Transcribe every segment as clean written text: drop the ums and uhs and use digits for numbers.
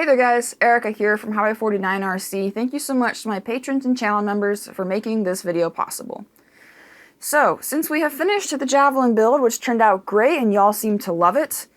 Hey there guys, Erica here from Highway 49RC. Thank you so much to my patrons and channel members for making this video possible. So, since we have finished the Javelin build, which turned out great and y'all seem to love it,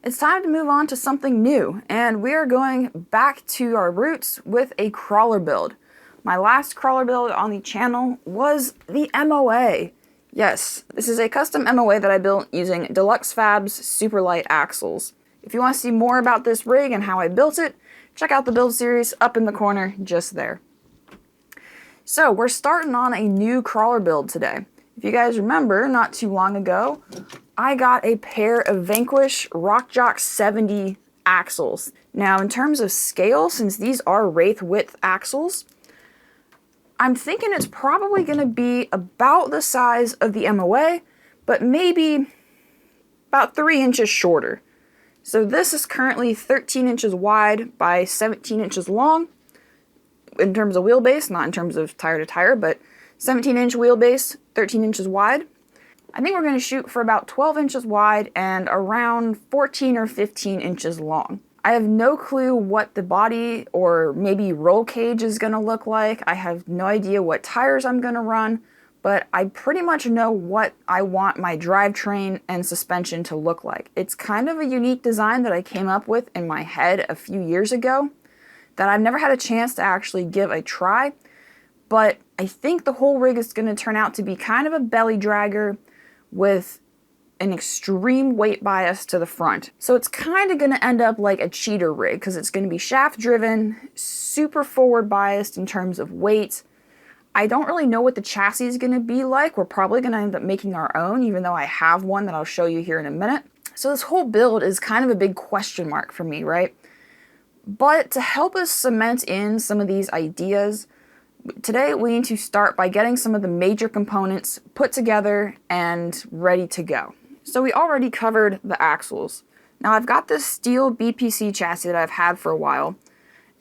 it's time to move on to something new, and we are going back to our roots with a crawler build. My last crawler build on the channel was the MOA. Yes, this is a custom MOA that I built using Deluxe Fab's super light axles. If you want to see more about this rig and how I built it, check out the build series up in the corner just there. So we're starting on a new crawler build today. If you guys remember, not too long ago, I got a pair of Vanquish RockJock 70 axles. Now in terms of scale, since these are Wraith width axles, I'm thinking it's probably going to be about the size of the MOA, but maybe about 3 inches shorter. So this is currently 13 inches wide by 17 inches long in terms of wheelbase, not in terms of tire to tire, but 17-inch wheelbase, 13 inches wide. I think we're going to shoot for about 12 inches wide and around 14 or 15 inches long. I have no clue what the body or maybe roll cage is going to look like. I have no idea what tires I'm going to run, but I pretty much know what I want my drivetrain and suspension to look like. It's kind of a unique design that I came up with in my head a few years ago that I've never had a chance to actually give a try, but I think the whole rig is going to turn out to be kind of a belly dragger with an extreme weight bias to the front. So it's kind of going to end up like a cheater rig because it's going to be shaft driven, super forward biased in terms of weight. I don't really know what the chassis is going to be like. We're probably going to end up making our own, even though I have one that I'll show you here in a minute. So this whole build is kind of a big question mark for me, right? But to help us cement in some of these ideas, today we need to start by getting some of the major components put together and ready to go. So we already covered the axles. Now I've got this steel BPC chassis that I've had for a while.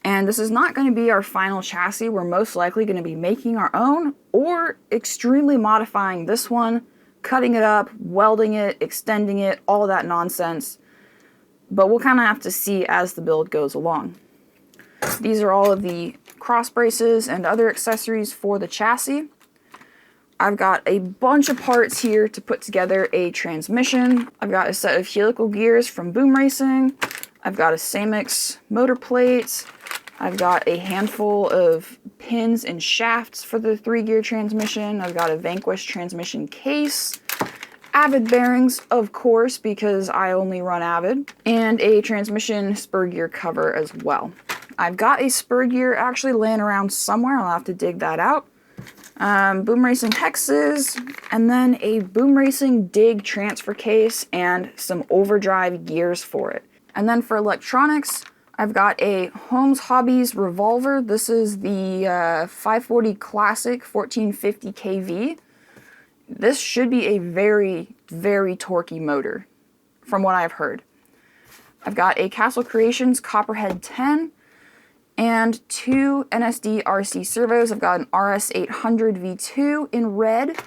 And this is not going to be our final chassis. We're most likely going to be making our own or extremely modifying this one, cutting it up, welding it, extending it, all of that nonsense. But we'll kind of have to see as the build goes along. These are all of the cross braces and other accessories for the chassis. I've got a bunch of parts here to put together a transmission. I've got a set of helical gears from Boom Racing. I've got a Samix motor plate. I've got a handful of pins and shafts for the 3-gear transmission. I've got a Vanquish transmission case, Avid bearings, of course, because I only run Avid, and a transmission spur gear cover as well. I've got a spur gear actually laying around somewhere. I'll have to dig that out. Boom Racing hexes, and then a Boom Racing dig transfer case and some overdrive gears for it. And then for electronics, I've got a Holmes Hobbies revolver. This is the 540 Classic 1450 kV. This should be a very, very torquey motor, from what I've heard. I've got a Castle Creations Copperhead 10 and 2 NSD RC servos. I've got an RS800 V2 in red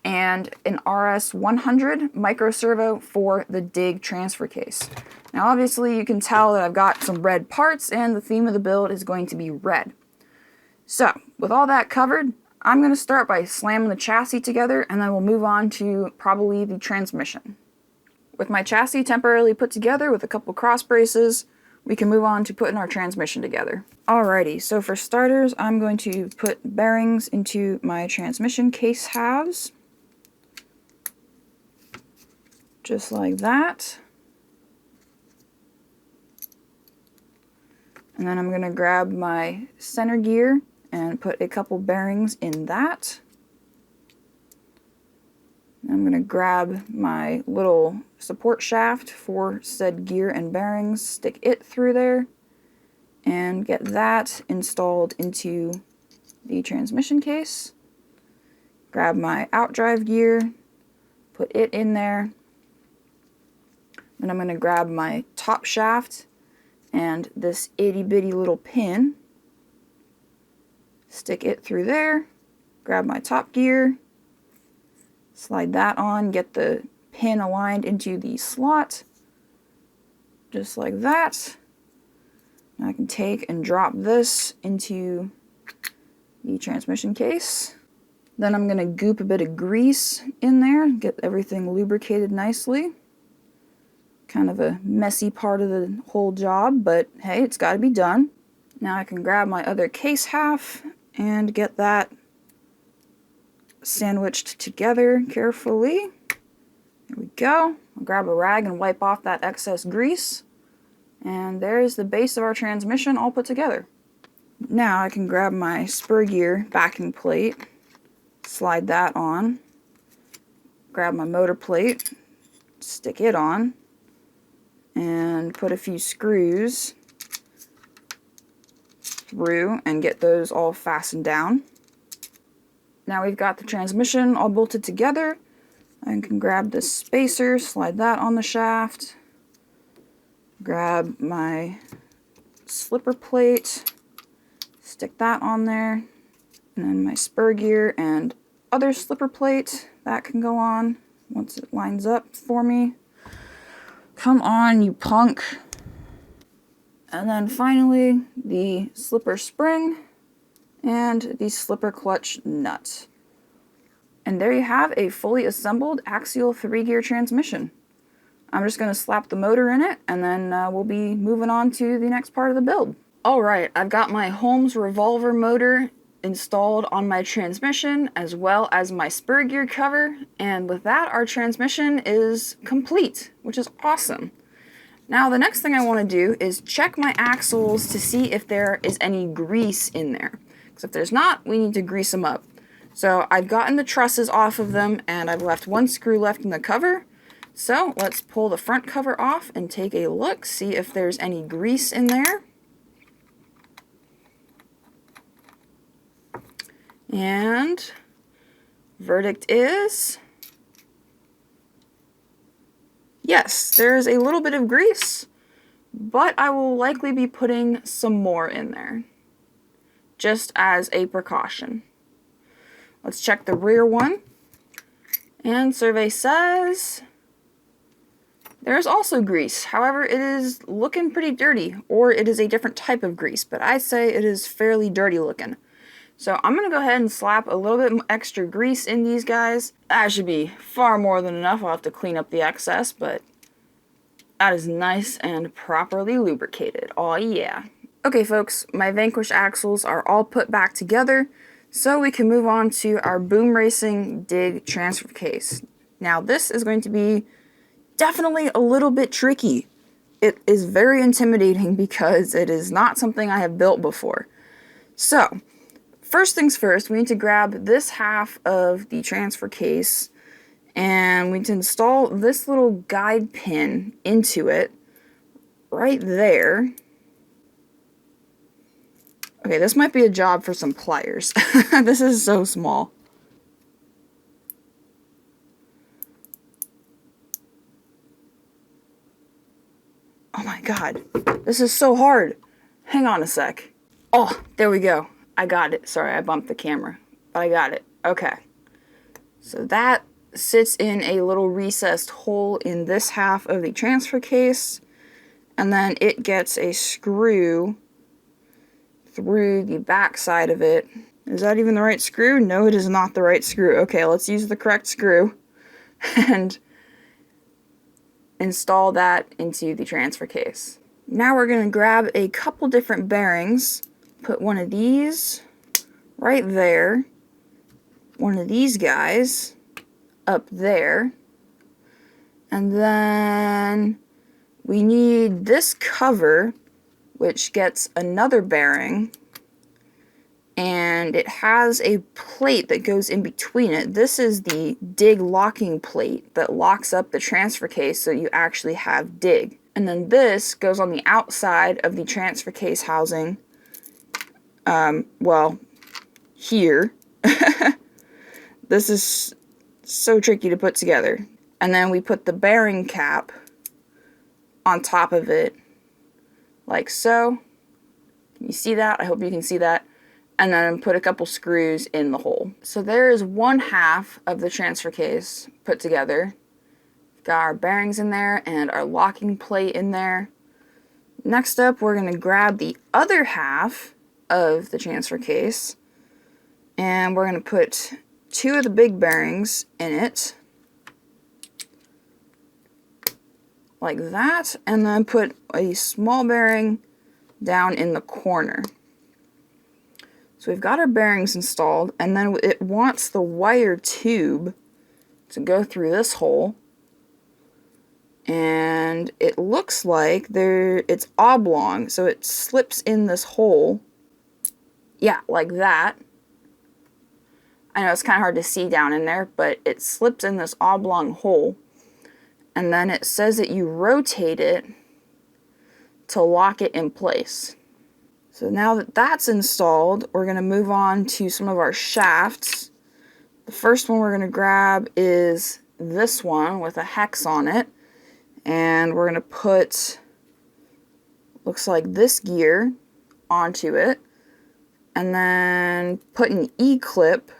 and an RS100 micro servo for the dig transfer case. Now obviously you can tell that I've got some red parts and the theme of the build is going to be red. So with all that covered, I'm going to start by slamming the chassis together and then we'll move on to probably the transmission. With my chassis temporarily put together with a couple cross braces, we can move on to putting our transmission together. Alrighty, so for starters, I'm going to put bearings into my transmission case halves. Just like that. And then I'm going to grab my center gear and put a couple bearings in that. I'm going to grab my little support shaft for said gear and bearings, stick it through there, and get that installed into the transmission case. Grab my outdrive gear, put it in there. Then I'm going to grab my top shaft and this itty bitty little pin, stick it through there, grab my top gear, slide that on, get the pin aligned into the slot, just like that. I can take and drop this into the transmission case. Then I'm going to goop a bit of grease in there, get everything lubricated nicely. Kind of a messy part of the whole job, but hey, it's got to be done. Now I can grab my other case half and get that sandwiched together carefully. There we go. I'll grab a rag and wipe off that excess grease. And there's the base of our transmission all put together. Now I can grab my spur gear backing plate, slide that on, grab my motor plate, stick it on, and put a few screws through and get those all fastened down. Now we've got the transmission all bolted together. I can grab this spacer, slide that on the shaft, grab my slipper plate, stick that on there, and then my spur gear and other slipper plate, that can go on once it lines up for me. Come on, you punk. And then finally, the slipper spring and the slipper clutch nut. And there you have a fully assembled axial 3-gear transmission. I'm just going to slap the motor in it, and then we'll be moving on to the next part of the build. Alright, I've got my Holmes revolver motor installed on my transmission, as well as my spur gear cover, and with that, our transmission is complete, which is awesome. Now, the next thing I want to do is check my axles to see if there is any grease in there. Because if there's not, we need to grease them up. So I've gotten the trusses off of them, and I've left one screw left in the cover. So let's pull the front cover off and take a look, see if there's any grease in there. And verdict is, yes, there's a little bit of grease, but I will likely be putting some more in there, just as a precaution. Let's check the rear one, and survey says there's also grease. However, it is looking pretty dirty, or it is a different type of grease, but I'd say it is fairly dirty looking. So I'm going to go ahead and slap a little bit extra grease in these guys. That should be far more than enough. I'll have to clean up the excess, but that is nice and properly lubricated. Oh yeah. Okay folks, my Vanquish axles are all put back together, so we can move on to our Boom Racing Dig transfer case. Now this is going to be definitely a little bit tricky. It is very intimidating because it is not something I have built before. So, first things first, we need to grab this half of the transfer case and we need to install this little guide pin into it right there. Okay, this might be a job for some pliers. This is so small. Oh my god, this is so hard. Hang on a sec. Oh, there we go. I got it. Sorry, I bumped the camera, but I got it. Okay. So that sits in a little recessed hole in this half of the transfer case, and then it gets a screw through the back side of it. Is that even the right screw? No, it is not the right screw. Okay, let's use the correct screw and install that into the transfer case. Now we're going to grab a couple different bearings. Put one of these right there, one of these guys up there, and then we need this cover, which gets another bearing, and it has a plate that goes in between it. This is the dig locking plate that locks up the transfer case so you actually have dig. And then this goes on the outside of the transfer case housing. Well, here. This is so tricky to put together. And then we put the bearing cap on top of it, like so. Can you see that? I hope you can see that. And then put a couple screws in the hole. So there is one half of the transfer case put together. Got our bearings in there and our locking plate in there. Next up, we're going to grab the other half of the transfer case, and we're going to put 2 of the big bearings in it, like that, and then put a small bearing down in the corner. So we've got our bearings installed, and then it wants the wire tube to go through this hole, and it looks like it's oblong, so it slips in this hole. Yeah, like that. I know it's kind of hard to see down in there, but it slips in this oblong hole, and then it says that you rotate it to lock it in place. So now that that's installed, we're going to move on to some of our shafts. The first one we're going to grab is this one with a hex on it, and we're going to put, looks like this gear onto it, and then put an E-clip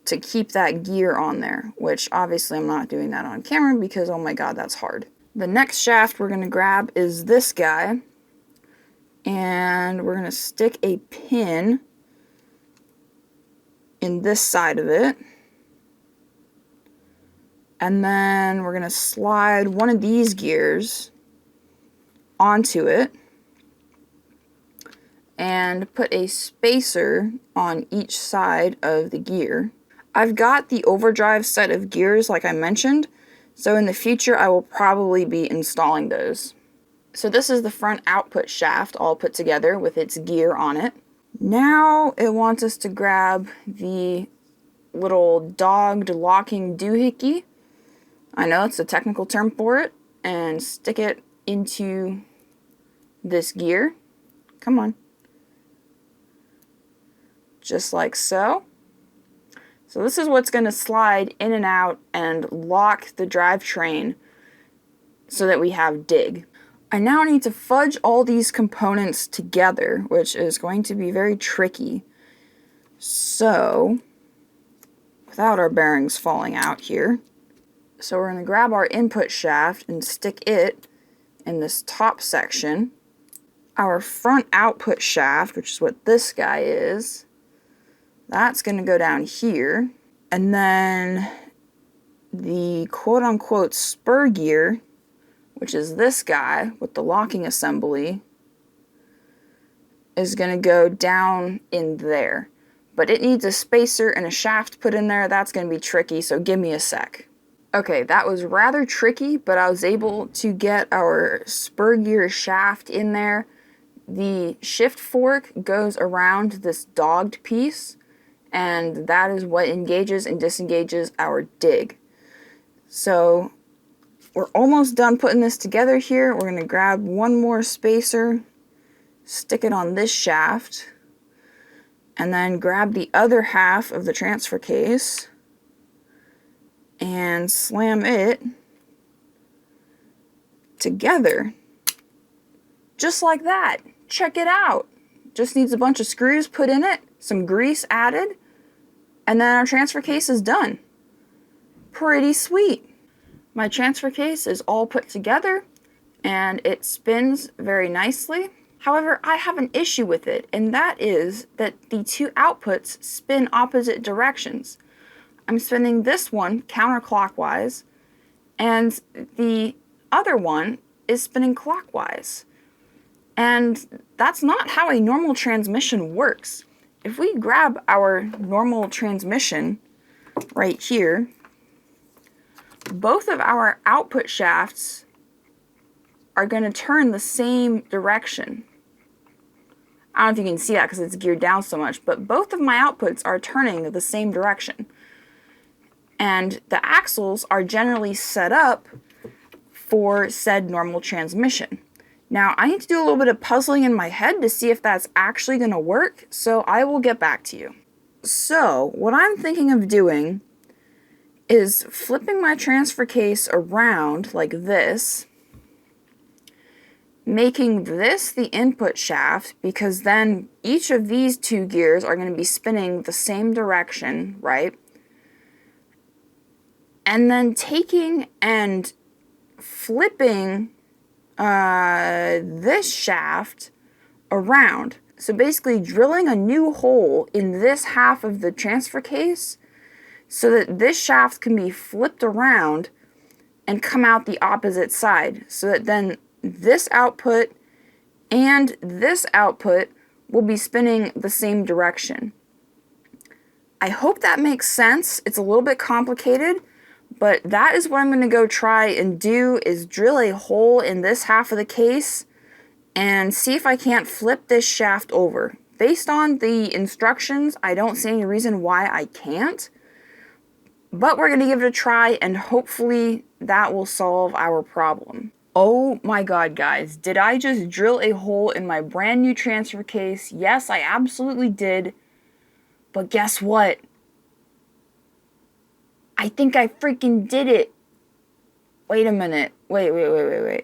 to keep that gear on there, which obviously I'm not doing that on camera because, oh my god, that's hard. The next shaft we're going to grab is this guy, and we're going to stick a pin in this side of it, and then we're going to slide one of these gears onto it and put a spacer on each side of the gear. I've got the overdrive set of gears like I mentioned, so in the future I will probably be installing those. So this is the front output shaft all put together with its gear on it. Now it wants us to grab the little dogged locking doohickey, I know it's a technical term for it, and stick it into this gear. Come on. Just like so. So this is what's going to slide in and out and lock the drivetrain so that we have dig. I now need to fudge all these components together, which is going to be very tricky. So, without our bearings falling out here, so we're going to grab our input shaft and stick it in this top section. Our front output shaft, which is what this guy is, that's going to go down here. And then the quote-unquote spur gear, which is this guy with the locking assembly, is going to go down in there. But it needs a spacer and a shaft put in there. That's going to be tricky, so give me a sec. Okay, that was rather tricky, but I was able to get our spur gear shaft in there. The shift fork goes around this dogged piece, and that is what engages and disengages our dig. So we're almost done putting this together here. We're going to grab one more spacer, stick it on this shaft, and then grab the other half of the transfer case and slam it together. Just like that. Check it out. Just needs a bunch of screws put in it, some grease added, and then our transfer case is done. Pretty sweet. My transfer case is all put together and it spins very nicely. However, I have an issue with it, and that is that the two outputs spin opposite directions. I'm spinning this one counterclockwise, and the other one is spinning clockwise. And that's not how a normal transmission works. If we grab our normal transmission right here, both of our output shafts are going to turn the same direction. I don't know if you can see that because it's geared down so much, but both of my outputs are turning the same direction. And the axles are generally set up for said normal transmission. Now, I need to do a little bit of puzzling in my head to see if that's actually going to work, so I will get back to you. So, what I'm thinking of doing is flipping my transfer case around like this, making this the input shaft, because then each of these two gears are going to be spinning the same direction, right? And then taking and flipping this shaft around. So basically drilling a new hole in this half of the transfer case so that this shaft can be flipped around and come out the opposite side, so that then this output and this output will be spinning the same direction. I hope that makes sense. It's a little bit complicated, but that is what I'm going to go try and do, is drill a hole in this half of the case and see if I can't flip this shaft over. Based on the instructions, I don't see any reason why I can't, but we're going to give it a try and hopefully that will solve our problem. Oh my god, guys, did I just drill a hole in my brand new transfer case? Yes, I absolutely did. But guess what? I think I freaking did it. Wait a minute. Wait.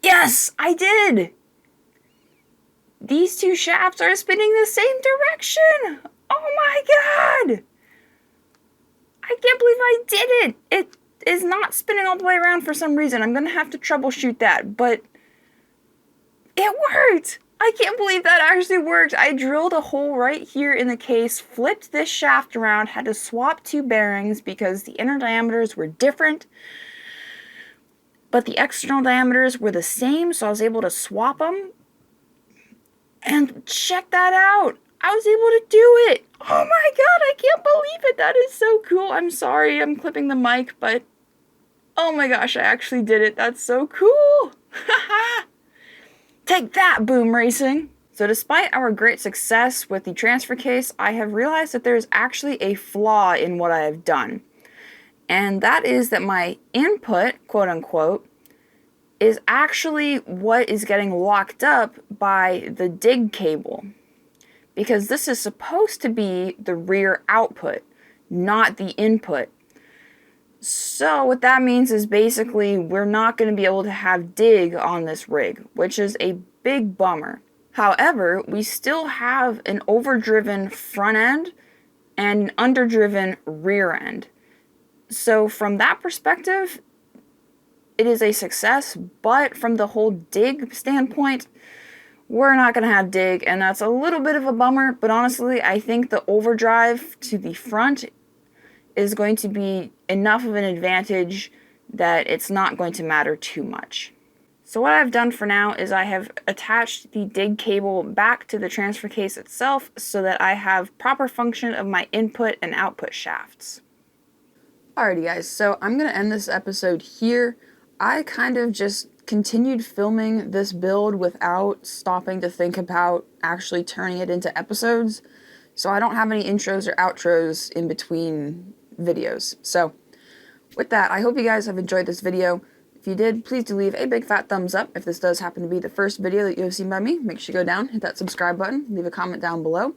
Yes, I did! These two shafts are spinning the same direction! Oh my god! I can't believe I did it! It is not spinning all the way around for some reason. I'm gonna have to troubleshoot that, but it worked! I can't believe that actually worked. I drilled a hole right here in the case, flipped this shaft around, had to swap two bearings because the inner diameters were different, but the external diameters were the same, so I was able to swap them. And check that out! I was able to do it! Oh my god, I can't believe it! That is so cool. I'm sorry I'm clipping the mic, but oh my gosh, I actually did it. That's so cool! Haha! Take that, Boom Racing! So despite our great success with the transfer case, I have realized that there is actually a flaw in what I have done. And that is that my input, quote unquote, is actually what is getting locked up by the dig cable. Because this is supposed to be the rear output, not the input. So what that means is basically we're not going to be able to have dig on this rig, which is a big bummer. However, we still have an overdriven front end and an underdriven rear end. So from that perspective, it is a success, but from the whole dig standpoint, we're not going to have dig, and that's a little bit of a bummer, but honestly, I think the overdrive to the front is going to be enough of an advantage that it's not going to matter too much. So what I've done for now is I have attached the dig cable back to the transfer case itself so that I have proper function of my input and output shafts. Alrighty guys, so I'm going to end this episode here. I kind of just continued filming this build without stopping to think about actually turning it into episodes, so I don't have any intros or outros in between videos. So with that, I hope you guys have enjoyed this video. If you did, please do leave a big fat thumbs up. If this does happen to be the first video that you have seen by me, make sure you go down, hit that subscribe button, leave a comment down below.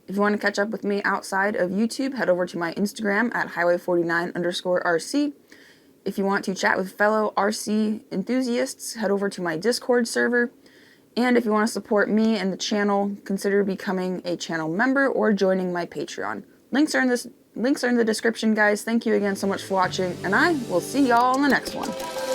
If you want to catch up with me outside of YouTube, head over to my Instagram at highway49_RC. If you want to chat with fellow RC enthusiasts, head over to my Discord server. And if you want to support me and the channel, consider becoming a channel member or joining my Patreon. Links are in the description, guys. Thank you again so much for watching, and I will see y'all in the next one.